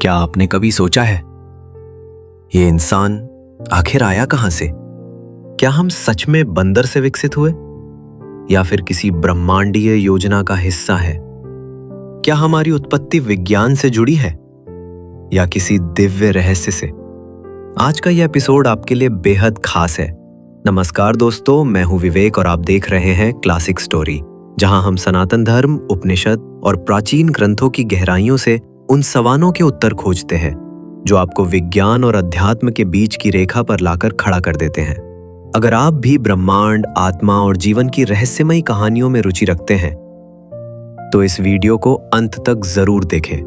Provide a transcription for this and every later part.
क्या आपने कभी सोचा है, ये इंसान आखिर आया कहां से? क्या हम सच में बंदर से विकसित हुए या फिर किसी ब्रह्मांडीय योजना का हिस्सा है? क्या हमारी उत्पत्ति विज्ञान से जुड़ी है या किसी दिव्य रहस्य से? आज का यह एपिसोड आपके लिए बेहद खास है। नमस्कार दोस्तों, मैं हूं विवेक और आप देख रहे हैं क्लासिक स्टोरी, जहां हम सनातन धर्म, उपनिषद और प्राचीन ग्रंथों की गहराइयों से उन सवालों के उत्तर खोजते हैं जो आपको विज्ञान और अध्यात्म के बीच की रेखा पर लाकर खड़ा कर देते हैं। अगर आप भी ब्रह्मांड, आत्मा और जीवन की रहस्यमयी कहानियों में रुचि रखते हैं तो इस वीडियो को अंत तक जरूर देखें।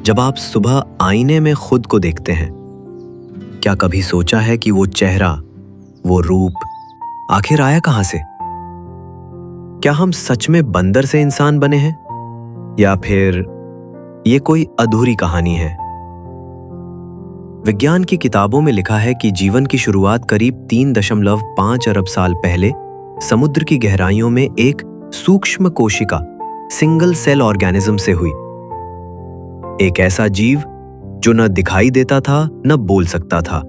जब आप सुबह आईने में खुद को देखते हैं, क्या कभी सोचा है कि वो चेहरा, वो रूप आखिर आया कहां से? क्या हम सच में बंदर से इंसान बने हैं या फिर ये कोई अधूरी कहानी है? विज्ञान की किताबों में लिखा है कि जीवन की शुरुआत करीब 3.5 अरब साल पहले समुद्र की गहराइयों में एक सूक्ष्म कोशिका, सिंगल सेल ऑर्गेनिज्म से हुई। एक ऐसा जीव जो न दिखाई देता था, न बोल सकता था,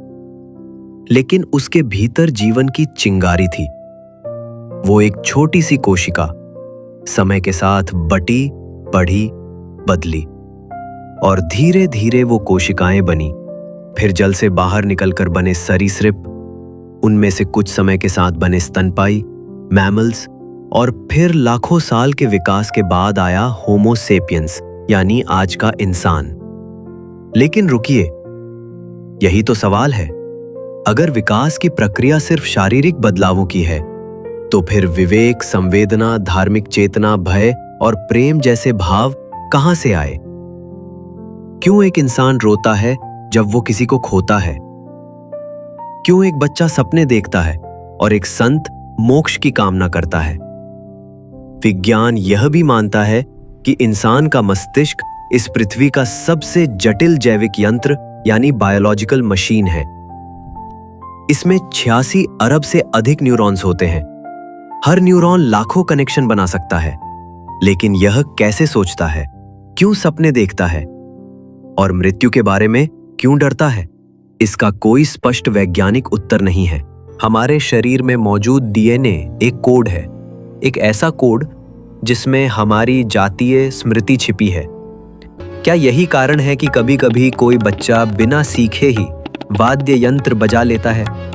लेकिन उसके भीतर जीवन की चिंगारी थी। वो एक छोटी सी कोशिका समय के साथ बटी, बढ़ी, बदली और धीरे धीरे वो कोशिकाएं बनी। फिर जल से बाहर निकलकर बने सरीसृप, उनमें से कुछ समय के साथ बने स्तनपाई, मैमल्स, और फिर लाखों साल के विकास के बाद आया होमो सेपियंस, यानी आज का इंसान। लेकिन रुकिए, यही तो सवाल है। अगर विकास की प्रक्रिया सिर्फ शारीरिक बदलावों की है, तो फिर विवेक, संवेदना, धार्मिक चेतना, भय और प्रेम जैसे भाव कहां से आए? क्यों एक इंसान रोता है जब वो किसी को खोता है? क्यों एक बच्चा सपने देखता है और एक संत मोक्ष की कामना करता है? विज्ञान यह भी मानता है कि इंसान का मस्तिष्क इस पृथ्वी का सबसे जटिल जैविक यंत्र यानी बायोलॉजिकल मशीन है। इसमें 86 अरब से अधिक न्यूरॉन्स होते हैं। हर न्यूरॉन लाखों कनेक्शन बना सकता है, लेकिन यह कैसे सोचता है, क्यों सपने देखता है और मृत्यु के बारे में क्यों डरता है, इसका कोई स्पष्ट वैज्ञानिक उत्तर नहीं है। हमारे शरीर में मौजूद डीएनए एक कोड है, एक ऐसा कोड जिसमें हमारी जातीय स्मृति छिपी है। क्या यही कारण है कि कभी-कभी कोई बच्चा बिना सीखे ही वाद्य यंत्र बजा लेता है,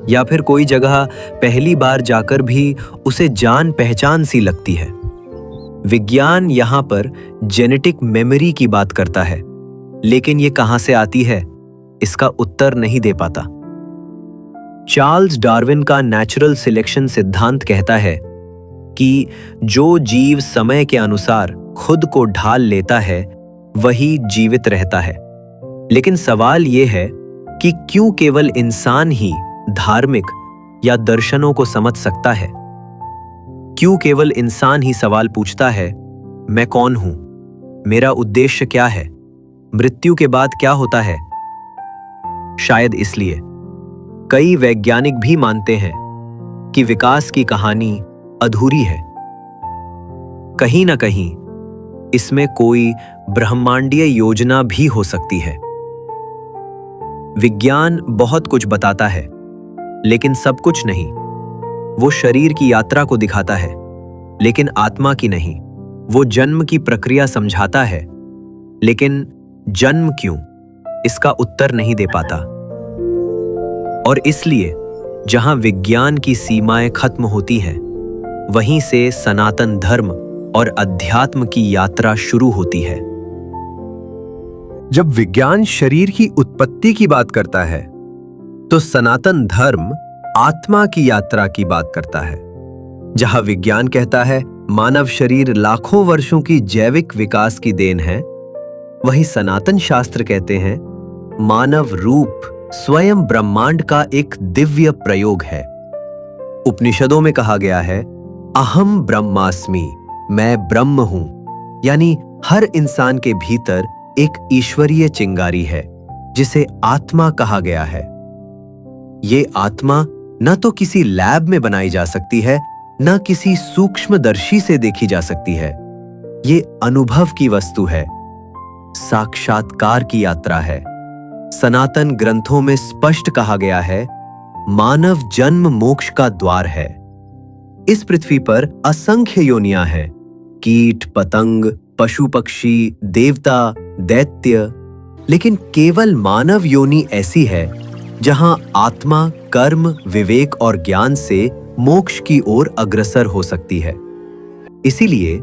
या फिर कोई जगह पहली बार जाकर भी उसे जान पहचान सी लगती है? विज्ञान यहां पर जेनेटिक मेमोरी की बात करता है, लेकिन ये कहां से आती है, इसका उत्तर नहीं दे पाता। चार्ल्स डार्विन का नेचुरल सिलेक्शन सिद्धांत कहता है कि जो जीव समय के अनुसार खुद को ढाल लेता है वही जीवित रहता है। लेकिन सवाल यह है कि क्यों केवल इंसान ही धार्मिक या दर्शनों को समझ सकता है? क्यों केवल इंसान ही सवाल पूछता है, मैं कौन हूं, मेरा उद्देश्य क्या है, मृत्यु के बाद क्या होता है? शायद इसलिए कई वैज्ञानिक भी मानते हैं कि विकास की कहानी अधूरी है। कहीं ना कहीं इसमें कोई ब्रह्मांडीय योजना भी हो सकती है। विज्ञान बहुत कुछ बताता है, लेकिन सब कुछ नहीं। वो शरीर की यात्रा को दिखाता है, लेकिन आत्मा की नहीं। वो जन्म की प्रक्रिया समझाता है, लेकिन जन्म क्यों, इसका उत्तर नहीं दे पाता। और इसलिए जहां विज्ञान की सीमाएं खत्म होती हैं, वहीं से सनातन धर्म और अध्यात्म की यात्रा शुरू होती है। जब विज्ञान शरीर की उत्पत्ति की बात करता है, तो सनातन धर्म आत्मा की यात्रा की बात करता है। जहां विज्ञान कहता है मानव शरीर लाखों वर्षों की जैविक विकास की देन है, वहीं सनातन शास्त्र कहते हैं मानव रूप स्वयं ब्रह्मांड का एक दिव्य प्रयोग है। उपनिषदों में कहा गया है, अहम ब्रह्मास्मि, मैं ब्रह्म हूं, यानी हर इंसान के भीतर एक ईश्वरीय चिंगारी है जिसे आत्मा कहा गया है। ये आत्मा न तो किसी लैब में बनाई जा सकती है, न किसी सूक्ष्मदर्शी से देखी जा सकती है। ये अनुभव की वस्तु है, साक्षात्कार की यात्रा है। सनातन ग्रंथों में स्पष्ट कहा गया है, मानव जन्म मोक्ष का द्वार है। इस पृथ्वी पर असंख्य योनियां हैं, कीट पतंग, पशु पक्षी, देवता, दैत्य, लेकिन केवल मानव योनि ऐसी है जहां आत्मा कर्म, विवेक और ज्ञान से मोक्ष की ओर अग्रसर हो सकती है। इसीलिए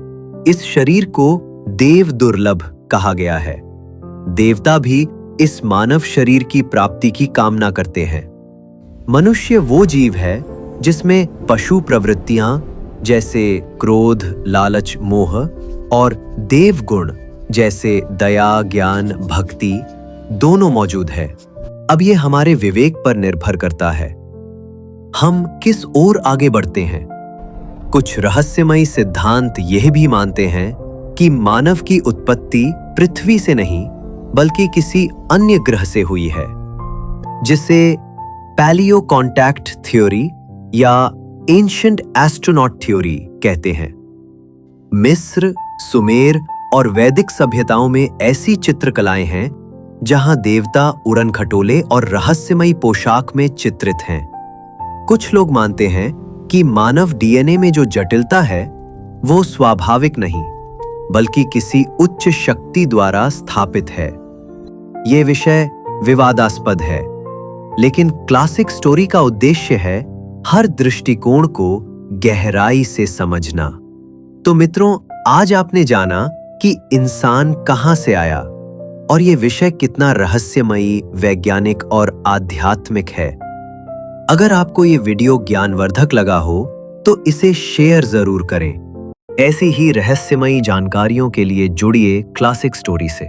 इस शरीर को देव दुर्लभ कहा गया है। देवता भी इस मानव शरीर की प्राप्ति की कामना करते हैं। मनुष्य वो जीव है जिसमें पशु प्रवृत्तियां जैसे क्रोध, लालच, मोह और देव गुण जैसे दया, ज्ञान, भक्ति दोनों मौजूद है। अब ये हमारे विवेक पर निर्भर करता है, हम किस ओर आगे बढ़ते हैं। कुछ रहस्यमयी सिद्धांत यह भी मानते हैं कि मानव की उत्पत्ति पृथ्वी से नहीं बल्कि किसी अन्य ग्रह से हुई है, जिसे पैलियो कॉन्टैक्ट थ्योरी या एंशिएंट एस्ट्रोनॉट थ्योरी कहते हैं। मिस्र, सुमेर और वैदिक सभ्यताओं में ऐसी चित्रकलाएं हैं जहां देवता उड़न खटोले और रहस्यमयी पोशाक में चित्रित हैं। कुछ लोग मानते हैं कि मानव डीएनए में जो जटिलता है वो स्वाभाविक नहीं बल्कि किसी उच्च शक्ति द्वारा स्थापित है। ये विषय विवादास्पद है, लेकिन क्लासिक स्टोरी का उद्देश्य है हर दृष्टिकोण को गहराई से समझना। तो मित्रों, आज आपने जाना कि इंसान कहां से आया और ये विषय कितना रहस्यमयी, वैज्ञानिक और आध्यात्मिक है। अगर आपको ये वीडियो ज्ञानवर्धक लगा हो तो इसे शेयर जरूर करें। ऐसी ही रहस्यमयी जानकारियों के लिए जुड़िए क्लासिक स्टोरी से।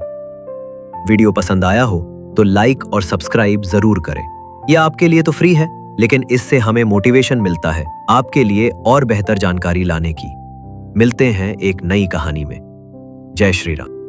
वीडियो पसंद आया हो तो लाइक और सब्सक्राइब जरूर करें। यह आपके लिए तो फ्री है, लेकिन इससे हमें मोटिवेशन मिलता है आपके लिए और बेहतर जानकारी लाने की। मिलते हैं एक नई कहानी में। जय श्री राम।